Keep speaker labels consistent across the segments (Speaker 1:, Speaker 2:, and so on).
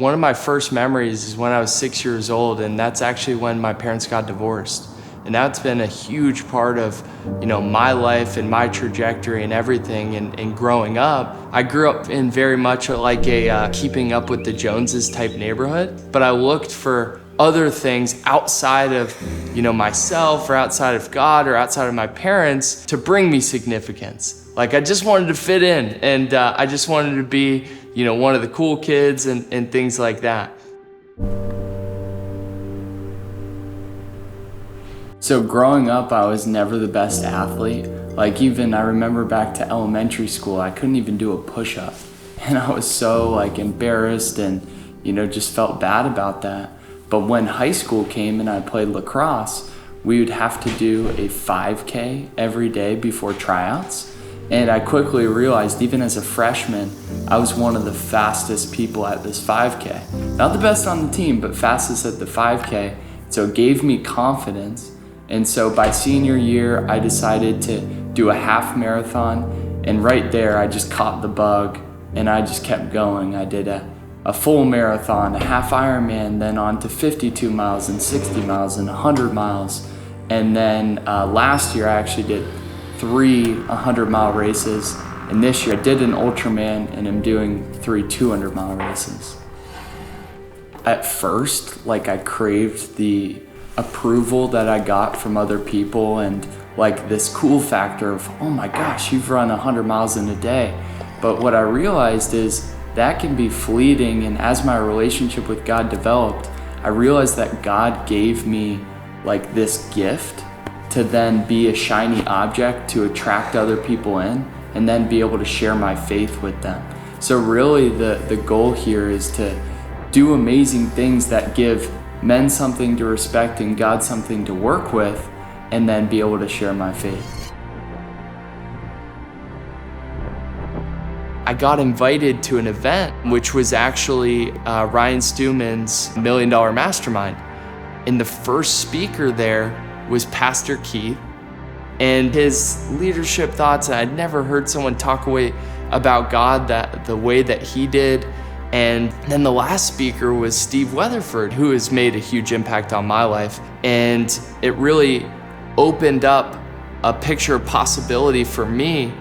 Speaker 1: One of my first memories is when I was 6 years old, and that's actually when my parents got divorced. And that's been a huge part of, my life and my trajectory and everything. And growing up, I grew up in very much like a keeping up with the Joneses type neighborhood, but I looked for other things outside of, myself or outside of God or outside of my parents to bring me significance. Like I just wanted to fit in, and I just wanted to be, one of the cool kids and things like that. So growing up, I was never the best athlete. Like even I remember back to elementary school, I couldn't even do a push-up. And I was so embarrassed and, just felt bad about that. But when high school came and I played lacrosse, we would have to do a 5K every day before tryouts. And I quickly realized, even as a freshman, I was one of the fastest people at this 5K. Not the best on the team, but fastest at the 5K. So it gave me confidence. And so by senior year, I decided to do a half marathon. And right there, I just caught the bug and I just kept going. I did a full marathon, a half Ironman, then on to 52 miles and 60 miles and 100 miles. And then last year, I actually did 3 100-mile races. And this year, I did an Ultraman and I'm doing 3 200-mile races. At first, I craved the approval that I got from other people and this cool factor of, oh my gosh, you've run 100 miles in a day. But what I realized is that can be fleeting, and as my relationship with God developed, I realized that God gave me this gift to then be a shiny object to attract other people in and then be able to share my faith with them. So really the goal here is to do amazing things that give men something to respect and God something to work with, and then be able to share my faith. I got invited to an event, which was actually Ryan Stewman's $1 Million Mastermind. And the first speaker there was Pastor Keith, and his leadership thoughts. I'd never heard someone talk about God the way that he did. And then the last speaker was Steve Weatherford, who has made a huge impact on my life. And it really opened up a picture of possibility for me,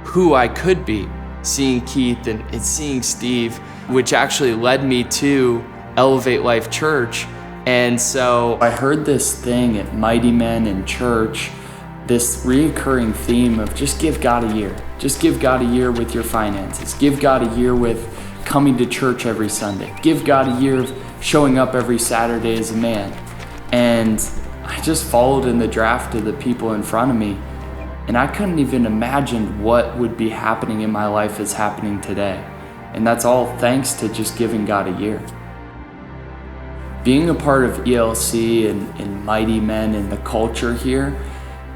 Speaker 1: who I could be, seeing Keith and seeing Steve, which actually led me to Elevate Life Church. And so I heard this thing at Mighty Men in church, this reoccurring theme of just give God a year. Just give God a year with your finances. Give God a year with coming to church every Sunday. Give God a year of showing up every Saturday as a man. And I just followed in the draft of the people in front of me, and I couldn't even imagine what would be happening in my life as happening today. And that's all thanks to just giving God a year. Being a part of ELC and Mighty Men and the culture here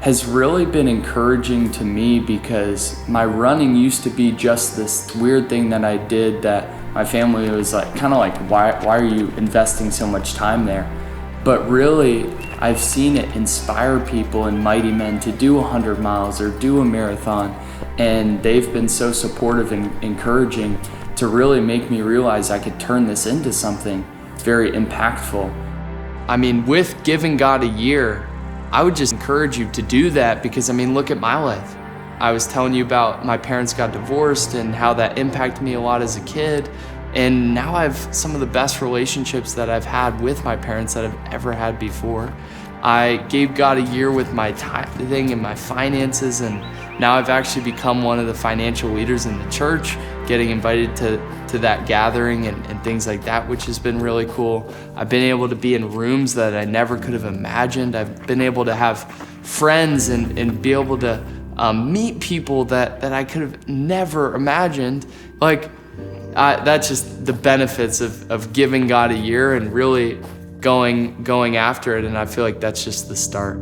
Speaker 1: has really been encouraging to me, because my running used to be just this weird thing that I did that my family was why are you investing so much time there? But really, I've seen it inspire people in Mighty Men to do 100 miles or do a marathon, and they've been so supportive and encouraging to really make me realize I could turn this into something very impactful. I mean, with giving God a year, I would just encourage you to do that, because look at my life. I was telling you about my parents got divorced and how that impacted me a lot as a kid. And now I have some of the best relationships that I've had with my parents that I've ever had before. I gave God a year with my tithing and my finances, and now I've actually become one of the financial leaders in the church, getting invited to that gathering and things like that, which has been really cool. I've been able to be in rooms that I never could have imagined. I've been able to have friends and be able to meet people that I could have never imagined. That's just the benefits of giving God a year and really going after it, and I feel like that's just the start.